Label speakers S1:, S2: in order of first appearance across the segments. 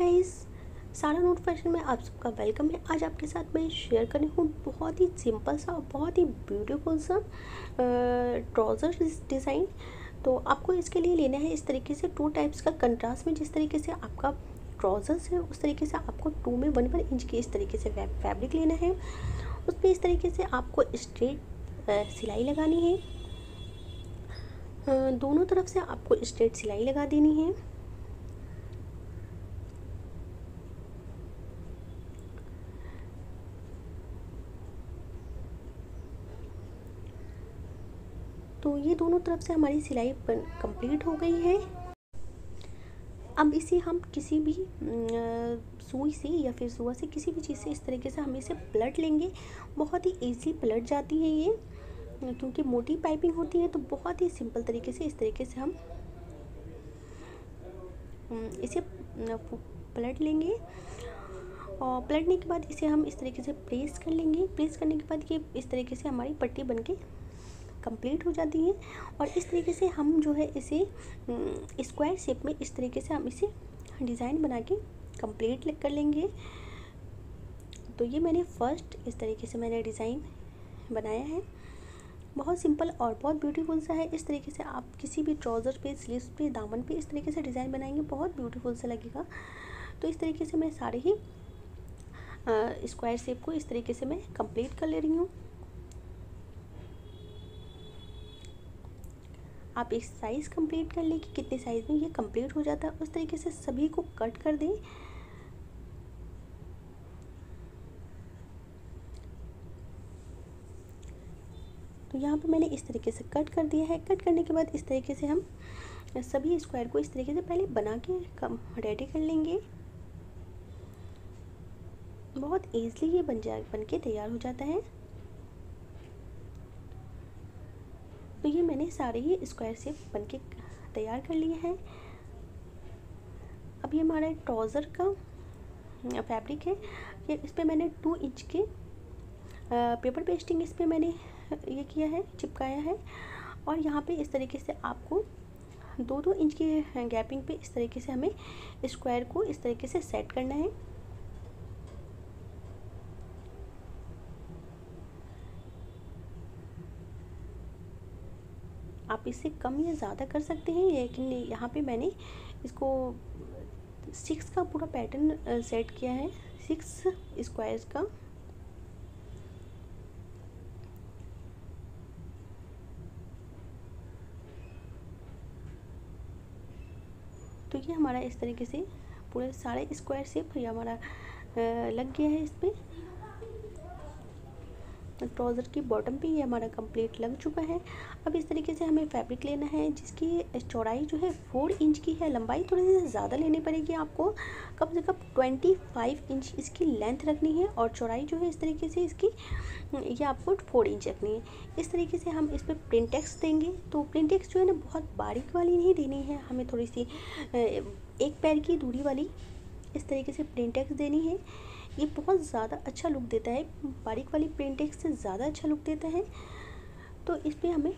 S1: Guys, सारा note fashion में आप सबका वेलकम है। आज आपके साथ मैं शेयर कर रही हूँ बहुत ही सिंपल सा और बहुत ही ब्यूटीफुल सा ट्राउज़र डिज़ाइन। तो आपको इसके लिए लेना है इस तरीके से 2 टाइप्स का कंट्रास्ट में। जिस तरीके से आपका ट्राउज़र्स है उस तरीके से आपको 2 में 1 इंच की इस तरीके से फैब्रिक लेना है। उस पर इस तरीके से आपको स्ट्रेट सिलाई लगानी है। दोनों तरफ से आपको स्ट्रेट सिलाई लगा देनी है। तो ये दोनों तरफ से हमारी सिलाई कंप्लीट हो गई है। अब इसे हम किसी भी सुई से या फिर सुआ से किसी भी चीज़ से इस तरीके से हम इसे पलट लेंगे। बहुत ही ईज़िली पलट जाती है ये, क्योंकि मोटी पाइपिंग होती है। तो बहुत ही सिंपल तरीके से इस तरीके से हम इसे पलट लेंगे। और पलटने के बाद इसे हम इस तरीके से प्रेस कर लेंगे। प्रेस करने के बाद ये इस तरीके से हमारी पट्टी बनके कंप्लीट हो जाती है। और इस तरीके से हम जो है इसे स्क्वायर शेप में इस तरीके से हम इसे डिज़ाइन बना के कंप्लीट कर लेंगे। तो ये मैंने फर्स्ट इस तरीके से मैंने डिज़ाइन बनाया है। बहुत सिंपल और बहुत ब्यूटीफुल सा है। इस तरीके से आप किसी भी ट्राउज़र पे, स्लीव्स पे, दामन पे इस तरीके से डिज़ाइन बनाएंगे, बहुत ब्यूटीफुल सा लगेगा। तो इस तरीके से मैं सारे ही स्क्वायर शेप को इस तरीके से मैं कंप्लीट कर ले रही हूँ। आप एक साइज़ कंप्लीट कर लें कि कितने साइज़ में ये कंप्लीट हो जाता है, उस तरीके से सभी को कट कर दें। तो यहाँ पे मैंने इस तरीके से कट कर दिया है। कट करने के बाद इस तरीके से हम सभी स्क्वायर को इस तरीके से पहले बना के रेडी कर लेंगे। बहुत ईज़िली ये बन के तैयार हो जाता है। तो ये मैंने सारे ही स्क्वायर शेप बनके तैयार कर लिए हैं। अब ये हमारा ट्राउज़र का फैब्रिक है। ये इस पे मैंने 2 इंच के पेपर पेस्टिंग इस पे मैंने ये किया है, चिपकाया है। और यहाँ पे इस तरीके से आपको 2-2 इंच की गैपिंग पे इस तरीके से हमें स्क्वायर को इस तरीके से सेट करना है। आप इससे कम या ज़्यादा कर सकते हैं, लेकिन यहाँ पे मैंने इसको 6 का पूरा पैटर्न सेट किया है, 6 स्क्वायर्स का। तो ये हमारा इस तरीके से पूरे सारे स्क्वायर शेप ये हमारा लग गया है। इस पर ट्राउज़र की बॉटम पे ये हमारा कंप्लीट लग चुका है। अब इस तरीके से हमें फैब्रिक लेना है जिसकी चौड़ाई जो है 4 इंच की है। लंबाई थोड़ी सी ज़्यादा लेनी पड़ेगी आपको, कम से कम 25 इंच इसकी लेंथ रखनी है। और चौड़ाई जो है इस तरीके से इसकी ये आपको 4 इंच रखनी है। इस तरीके से हम इस पर प्रिंटेक्स देंगे। तो प्रिंटेक्स जो है ना बहुत बारीक वाली नहीं देनी है, हमें थोड़ी सी एक पैर की दूरी वाली इस तरीके से प्रिंटेक्स देनी है। ये बहुत ज़्यादा अच्छा लुक देता है, बारीक वाली प्रिंटेक्स से ज़्यादा अच्छा लुक देता है। तो इस पर हमें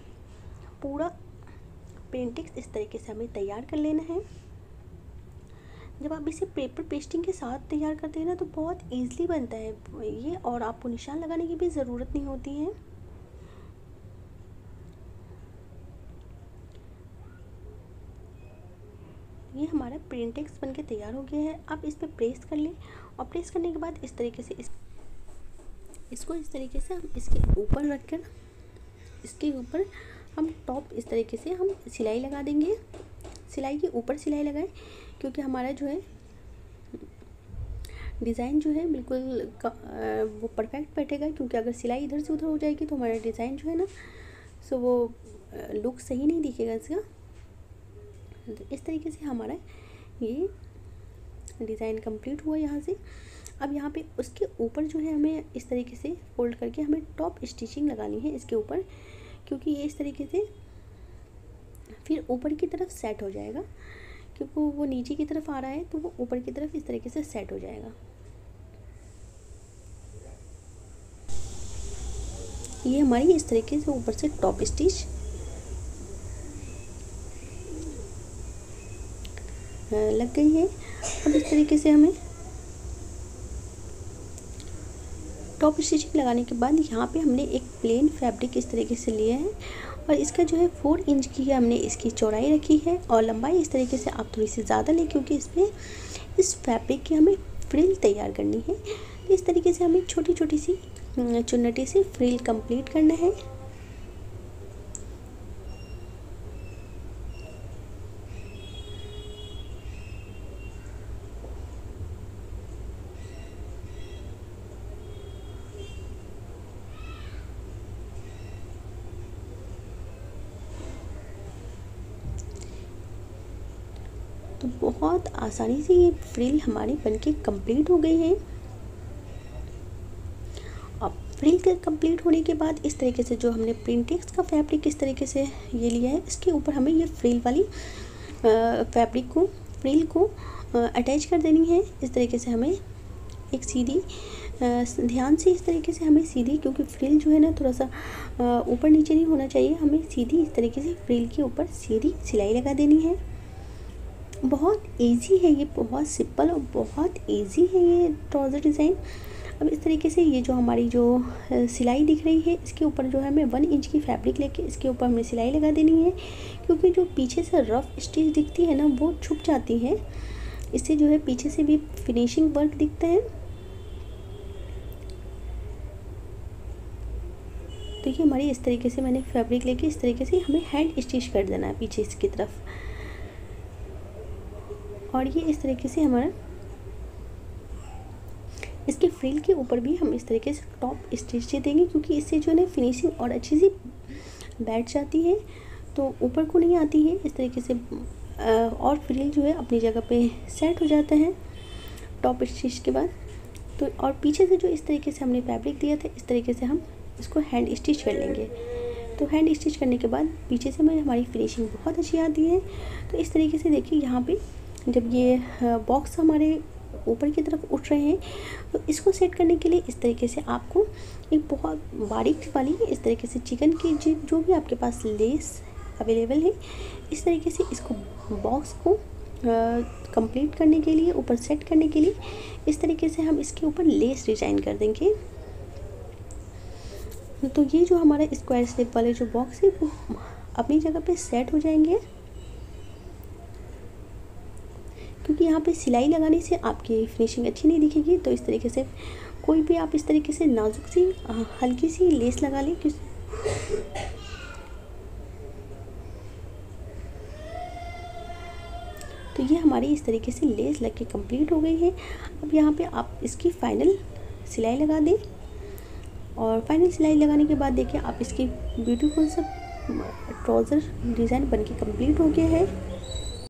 S1: पूरा प्रिंटेक्स इस तरीके से हमें तैयार कर लेना है। जब आप इसे पेपर पेस्टिंग के साथ तैयार करते हैं ना तो बहुत ईज़िली बनता है ये, और आपको निशान लगाने की भी ज़रूरत नहीं होती है। ये हमारा प्रिंटेक्स बनके तैयार हो गया है। अब इस पर प्रेस कर लें, और प्रेस करने के बाद इस तरीके से इसको इस तरीके से हम इसके ऊपर रखकर इसके ऊपर हम टॉप इस तरीके से हम सिलाई लगा देंगे। सिलाई के ऊपर सिलाई लगाएं, क्योंकि हमारा जो है डिज़ाइन जो है बिल्कुल वो परफेक्ट बैठेगा। क्योंकि अगर सिलाई इधर से उधर हो जाएगी तो हमारा डिज़ाइन जो है ना सो वो लुक सही नहीं दिखेगा इसका। तो इस तरीके से हमारा ये डिज़ाइन कंप्लीट हुआ यहाँ से। अब यहाँ पे उसके ऊपर जो है हमें इस तरीके से फोल्ड करके हमें टॉप स्टिचिंग लगानी है इसके ऊपर, क्योंकि ये इस तरीके से फिर ऊपर की तरफ सेट हो जाएगा। क्योंकि वो नीचे की तरफ आ रहा है तो वो ऊपर की तरफ इस तरीके से सेट हो जाएगा। ये हमारी इस तरीके से ऊपर से टॉप स्टिच लग गई है। अब इस तरीके से हमें टॉप स्टिचिंग लगाने के बाद यहाँ पे हमने एक प्लेन फैब्रिक इस तरीके से लिया है और इसका जो है 4 इंच की है हमने इसकी चौड़ाई रखी है और लंबाई इस तरीके से आप थोड़ी सी ज़्यादा लें, क्योंकि इसमें इस फैब्रिक की हमें फ्रिल तैयार करनी है। तो इस तरीके से हमें छोटी छोटी सी चुन्नटी से फ्रिल कंप्लीट करना है। तो बहुत आसानी से ये फ्रिल हमारी बनके कंप्लीट हो गई है। अब फ्रिल के कंप्लीट होने के बाद इस तरीके से जो हमने प्रिंटेक्स का फैब्रिक इस तरीके से ये लिया है, इसके ऊपर हमें ये फ्रिल वाली फैब्रिक को फ्रिल को अटैच कर देनी है। इस तरीके से हमें एक सीधी ध्यान से इस तरीके से हमें सीधी, क्योंकि फ्रिल जो है ना थोड़ा सा ऊपर नीचे नहीं होना चाहिए, हमें सीधी इस तरीके से फ्रिल के ऊपर सीधी सिलाई लगा देनी है। बहुत इजी है ये, बहुत सिंपल और बहुत इजी है ये ट्राउज़र डिज़ाइन। अब इस तरीके से ये जो हमारी जो सिलाई दिख रही है, इसके ऊपर जो है हमें 1 इंच की फैब्रिक लेके इसके ऊपर हमें सिलाई लगा देनी है, क्योंकि जो पीछे से रफ स्टिच दिखती है ना वो छुप जाती है। इससे जो है पीछे से भी फिनिशिंग वर्क दिखता है। तो ये हमारी इस तरीके से मैंने फैब्रिक लेके इस तरीके से हमें हैंड स्टिच कर देना है पीछे इसकी तरफ, और ये इस तरीके से हमारा इसके फ्रिल के ऊपर भी हम इस तरीके से टॉप स्टिच देंगे, क्योंकि इससे जो है फिनिशिंग और अच्छी सी बैठ जाती है, तो ऊपर को नहीं आती है इस तरीके से, और फ्रिल जो है अपनी जगह पे सेट हो जाता है टॉप स्टिच के बाद। तो और पीछे से जो इस तरीके से हमने फैब्रिक दिया था, इस तरीके से हम इसको हैंड स्टिच कर लेंगे। तो हैंड स्टिच करने के बाद पीछे से हमारी फिनिशिंग बहुत अच्छी आती है। तो इस तरीके से देखिए यहाँ पे जब ये बॉक्स हमारे ऊपर की तरफ उठ रहे हैं, तो इसको सेट करने के लिए इस तरीके से आपको एक बहुत बारीक वाली इस तरीके से चिकन की जो भी आपके पास लेस अवेलेबल है, इस तरीके से इसको बॉक्स को कंप्लीट करने के लिए, ऊपर सेट करने के लिए इस तरीके से हम इसके ऊपर लेस डिजाइन कर देंगे। तो ये जो हमारा स्क्वायर शेप वाले जो बॉक्स है वो अपनी जगह पे सेट हो जाएंगे, क्योंकि यहाँ पे सिलाई लगाने से आपकी फिनिशिंग अच्छी नहीं दिखेगी। तो इस तरीके से कोई भी आप इस तरीके से नाजुक सी हल्की सी लेस लगा लें। तो ये हमारी इस तरीके से लेस लग के कंप्लीट हो गई है। अब यहाँ पे आप इसकी फाइनल सिलाई लगा दें, और फाइनल सिलाई लगाने के बाद देखिए आप इसकी ब्यूटीफुल सा ट्राउज़र डिज़ाइन बनके कंप्लीट हो गया है।